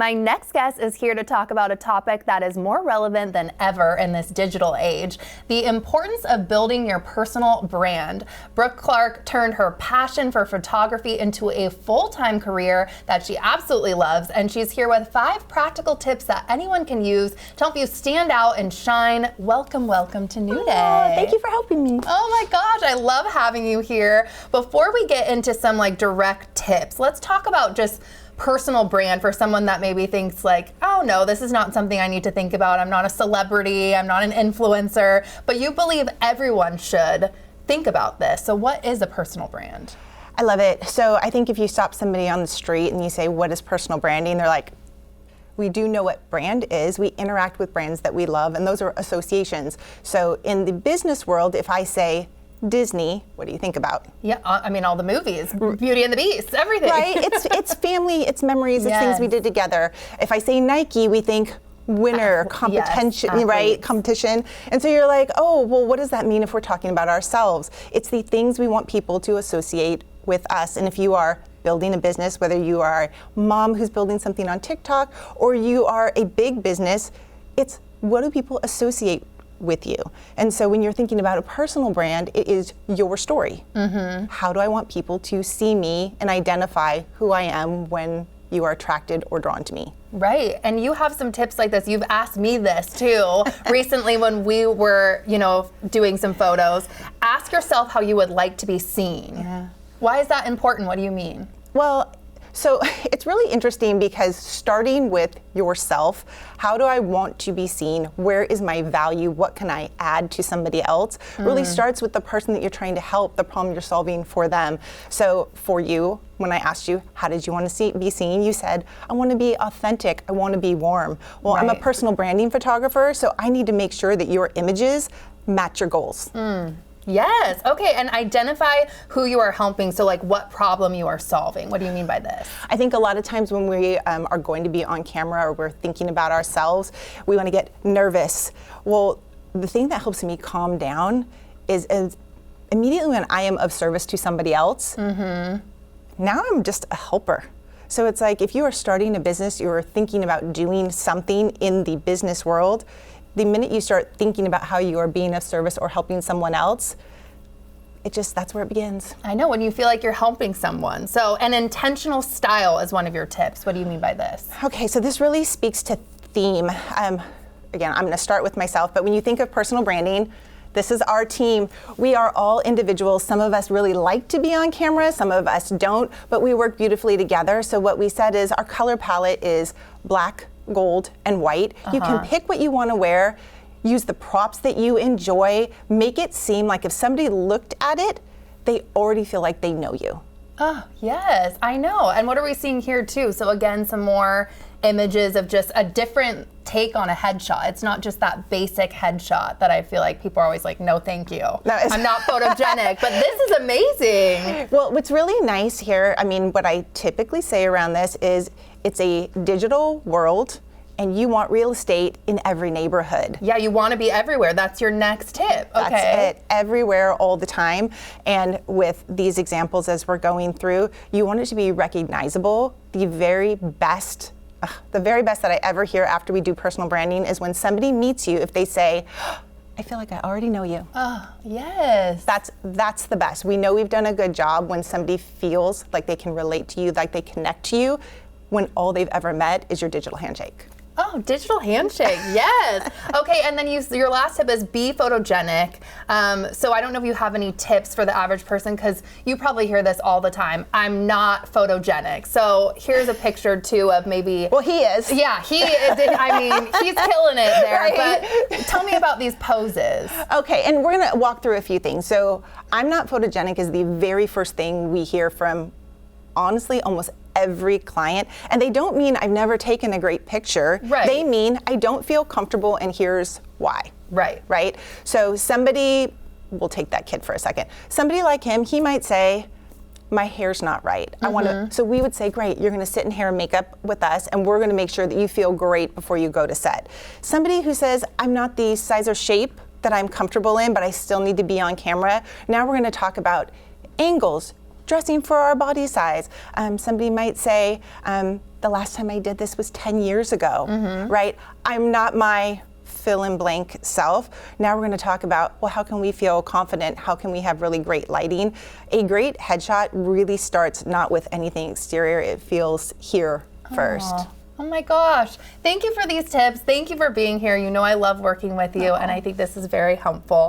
My next guest is here to talk about a topic that is more relevant than ever in this digital age, the importance of building your personal brand. Brooke Clark turned her passion for photography into a full-time career that she absolutely loves, and she's here with 5 practical tips that anyone can use to help you stand out and shine. Welcome, welcome to New Day. Thank you for helping me. Oh my gosh, I love having you here. Before we get into some direct tips, let's talk about just personal brand for someone that maybe thinks oh no, this is not something I need to think about. I'm not a celebrity, I'm not an influencer, but you believe everyone should think about this. So what is a personal brand? I love it. So I think if you stop somebody on the street and you say, what is personal branding? They're like, we do know what brand is. We interact with brands that we love, and those are associations. So in the business world, if I say Disney, what do you think about? Yeah, I mean, all the movies, Beauty and the Beast, everything. Right, it's family, it's memories, it's things we did together. If I say Nike, we think winner, competition, yes, right? Competition. And so you're like, oh, well, what does that mean if we're talking about ourselves? It's the things we want people to associate with us. And if you are building a business, whether you are a mom who's building something on TikTok or you are a big business, it's what do people associate with you? And so when you're thinking about a personal brand, it is your story. Mm-hmm. How do I want people to see me and identify who I am when you are attracted or drawn to me? Right, and you have some tips like this. You've asked me this too recently when we were, doing some photos. Ask yourself how you would like to be seen. Yeah. Why is that important? What do you mean? Well, so it's really interesting because starting with yourself, how do I want to be seen? Where is my value? What can I add to somebody else? Really starts with the person that you're trying to help, the problem you're solving for them. So for you, when I asked you, how did you want to be seen? You said, I want to be authentic. I want to be warm. Well, I'm a personal branding photographer, so I need to make sure that your images match your goals. Yes. Okay. And identify who you are helping. So what problem you are solving. What do you mean by this? I think a lot of times when we are going to be on camera or we're thinking about ourselves, we want to get nervous. Well, the thing that helps me calm down is immediately when I am of service to somebody else, now I'm just a helper. So it's like if you are starting a business, you're thinking about doing something in the business world, the minute you start thinking about how you are being of service or helping someone else, that's where it begins. I know, when you feel like you're helping someone. So an intentional style is one of your tips. What do you mean by this? Okay, so this really speaks to theme. Again, I'm gonna start with myself, but when you think of personal branding, this is our team. We are all individuals. Some of us really like to be on camera, some of us don't, but we work beautifully together. So what we said is our color palette is black, gold, and white. You can pick what you want to wear, use the props that you enjoy, make it seem like if somebody looked at it, they already feel like they know you. Oh, yes, I know. And what are we seeing here too? So again, some more images of just a different take on a headshot. It's not just that basic headshot that I feel like people are always like, no, thank you. No, I'm not photogenic, but this is amazing. Well, what's really nice here, what I typically say around this is it's a digital world and you want real estate in every neighborhood. Yeah, you want to be everywhere. That's your next tip. Okay. That's it, everywhere, all the time. And with these examples as we're going through, you want it to be recognizable. The very best that I ever hear after we do personal branding is when somebody meets you, if they say, I feel like I already know you. Oh, yes. That's the best. We know we've done a good job when somebody feels like they can relate to you, like they connect to you, when all they've ever met is your digital handshake. Oh, digital handshake, yes. Okay, and then your last tip is be photogenic. So I don't know if you have any tips for the average person, because you probably hear this all the time. I'm not photogenic. So here's a picture too of maybe. Well, he is. Yeah, he is. He's killing it there. Right? But tell me about these poses. Okay, and we're gonna walk through a few things. So I'm not photogenic is the very first thing we hear from, honestly, almost every client. And they don't mean I've never taken a great picture. Right. They mean I don't feel comfortable and here's why. Right. Right? So we'll take that kid for a second. Somebody like him, he might say, my hair's not right. So we would say, great, you're gonna sit in hair and makeup with us and we're gonna make sure that you feel great before you go to set. Somebody who says, I'm not the size or shape that I'm comfortable in, but I still need to be on camera. Now we're gonna talk about angles, dressing for our body size. Somebody might say, the last time I did this was 10 years ago, right? I'm not my fill in blank self. Now we're going to talk about, well, how can we feel confident? How can we have really great lighting? A great headshot really starts not with anything exterior. It feels here first. Oh my gosh. Thank you for these tips. Thank you for being here. You know I love working with you, and I think this is very helpful.